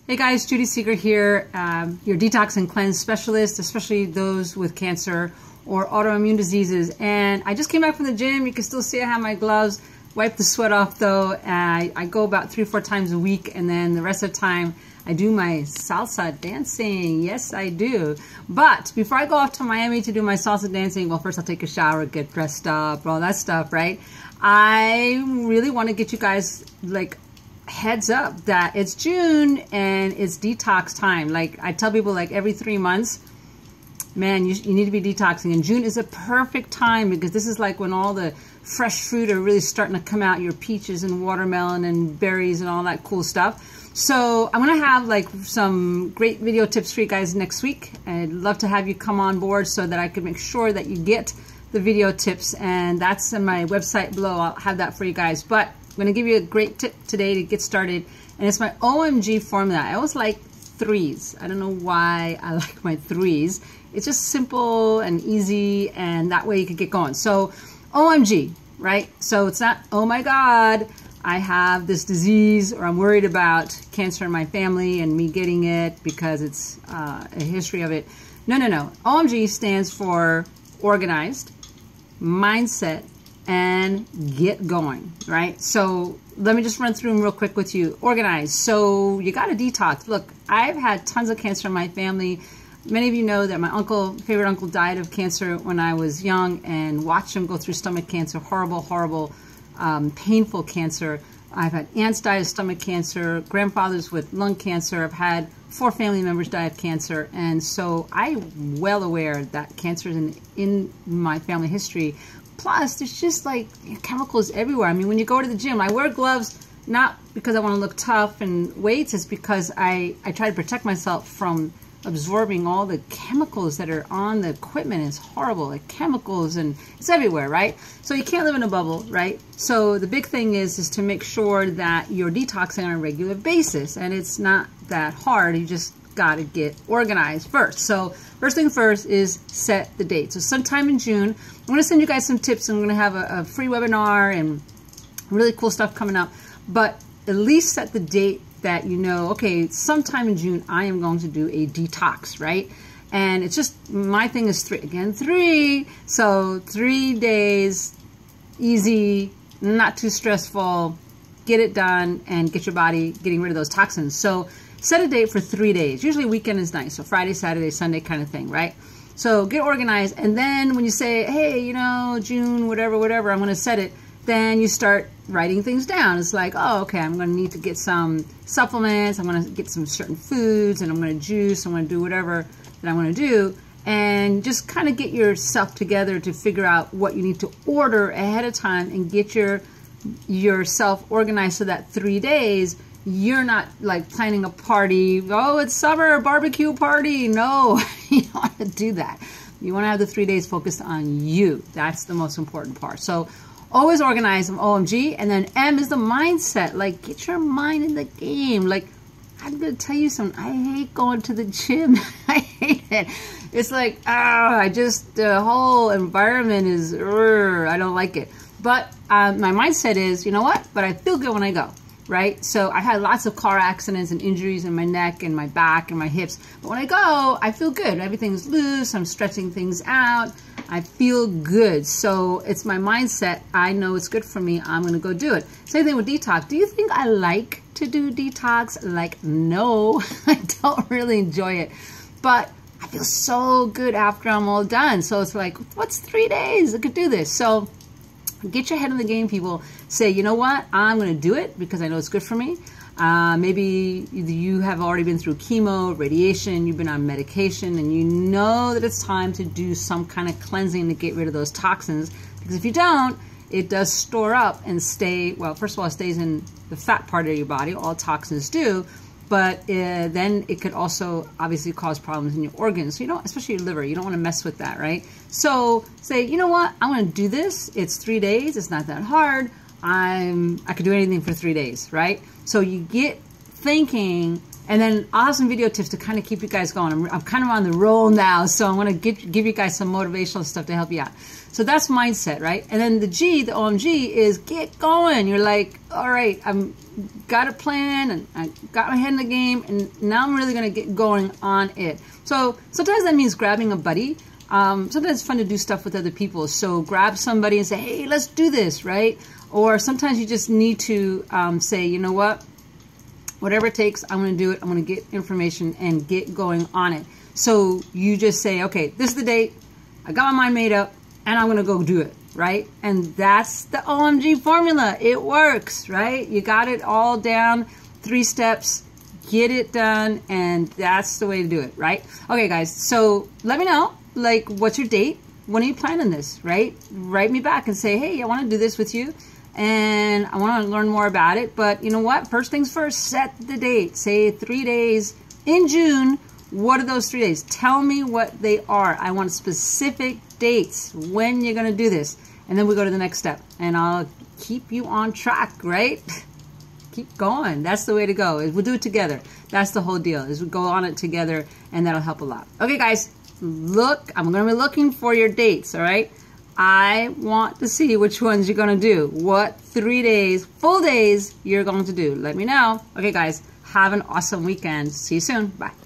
Hey guys, Judy Seeger here, your detox and cleanse specialist, especially those with cancer or autoimmune diseases. And I just came back from the gym. You can still see I have my gloves. Wipe the sweat off though. I go about 3 or 4 times a week, and then the rest of the time I do my salsa dancing. Yes, I do. But before I go off to Miami to do my salsa dancing, well, first I'll take a shower, get dressed up, all that stuff, right? I really want to get you guys like heads up that it's June and it's detox time. Like I tell people, like every 3 months, man, you need to be detoxing, and June is a perfect time because this is like when all the fresh fruit are really starting to come out, your peaches and watermelon and berries and all that cool stuff. So I'm gonna have like some great video tips for you guys next week. I'd love to have you come on board so that I can make sure that you get the video tips, and that's on my website below. I'll have that for you guys. But I'm going to give you a great tip today to get started, and it's my OMG Formula. I always like threes. I don't know why I like my threes. It's just simple and easy, and that way you can get going. So OMG, right? So it's not, oh my God, I have this disease, or I'm worried about cancer in my family and me getting it because it's a history of it. No, no, no. OMG stands for organized, mindset, and get going, right? So let me just run through them real quick with you. Organized. So you got to detox. Look, I've had tons of cancer in my family. Many of you know that my favorite uncle died of cancer when I was young, and watched him go through stomach cancer. Horrible, horrible, painful cancer. I've had aunts die of stomach cancer, grandfathers with lung cancer. I've had 4 family members die of cancer. And so I'm well aware that cancer is in my family history. Plus, there's just like chemicals everywhere. I mean, when you go to the gym, I wear gloves not because I want to look tough and weights. It's because I try to protect myself from absorbing all the chemicals that are on the equipment. It's horrible, like chemicals, and it's everywhere, right? So you can't live in a bubble, right? So the big thing is to make sure that you're detoxing on a regular basis, and it's not that hard. You just got to get organized first. So first thing first is set the date. So sometime in June, I'm going to send you guys some tips. I'm going to have a free webinar and really cool stuff coming up. But at least set the date that you know, okay, sometime in June, I am going to do a detox, right? And it's just, my thing is 3. Again, 3. So 3 days, easy, not too stressful, get it done, and get your body getting rid of those toxins. So set a date for 3 days. Usually weekend is nice. So Friday, Saturday, Sunday kind of thing, right? So get organized. And then when you say, hey, you know, June, whatever, whatever, I'm going to set it, then you start writing things down. It's like, oh, okay, I'm going to need to get some supplements. I'm going to get some certain foods, and I'm going to juice. I'm going to do whatever that I want to do. And just kind of get yourself together to figure out what you need to order ahead of time and get yourself organized so that 3 days you're not like planning a party. Oh, it's summer, barbecue party. No, you don't want to do that. You want to have the 3 days focused on you. That's the most important part. So always organize them, OMG. And then M is the mindset. Like, get your mind in the game. Like, I'm going to tell you something. I hate going to the gym. I hate it. It's like, the whole environment is, I don't like it. But my mindset is, you know what? But I feel good when I go. Right? So I had lots of car accidents and injuries in my neck and my back and my hips. But when I go, I feel good. Everything's loose. I'm stretching things out. I feel good. So it's my mindset. I know it's good for me. I'm going to go do it. Same thing with detox. Do you think I like to do detox? Like, no, I don't really enjoy it. But I feel so good after I'm all done. So it's like, what's 3 days? I could do this. So get your head in the game, people. Say, you know what? I'm going to do it because I know it's good for me. Maybe you have already been through chemo, radiation, you've been on medication, and you know that it's time to do some kind of cleansing to get rid of those toxins. Because if you don't, it does store up and stay, well, first of all, it stays in the fat part of your body. All toxins do. But then it could also obviously cause problems in your organs. So you don't, especially your liver, you don't want to mess with that, right? So say, you know what? I'm going to do this. It's 3 days. It's not that hard. I could do anything for 3 days, right? So you get thinking And then I'll have some video tips to kind of keep you guys going. I'm kind of on the roll now, so I'm going to give you guys some motivational stuff to help you out. So that's mindset, right? And then the G, the OMG, is get going. You're like, all right, I'm got a plan, and I got my head in the game, and now I'm really going to get going on it. So sometimes that means grabbing a buddy. Sometimes it's fun to do stuff with other people. So grab somebody and say, hey, let's do this, right? Or sometimes you just need to say, you know what? Whatever it takes, I'm going to do it. I'm going to get information and get going on it. So you just say, okay, this is the date. I got my mind made up, and I'm going to go do it, right? And that's the OMG formula. It works, right? You got it all down, 3 steps, get it done, and that's the way to do it, right? Okay, guys, so let me know, like, what's your date? When are you planning this, right? Write me back and say, hey, I want to do this with you. And I want to learn more about it. But you know what? First things first, set the date. Say 3 days in June. What are those 3 days? Tell me what they are. I want specific dates when you're going to do this. And then we go to the next step. And I'll keep you on track, right? Keep going. That's the way to go. We'll do it together. That's the whole deal, is we go on it together, and that'll help a lot. Okay, guys, look. I'm going to be looking for your dates, all right? I want to see which ones you're going to do. What 3 days, full days, you're going to do. Let me know. Okay, guys, have an awesome weekend. See you soon. Bye.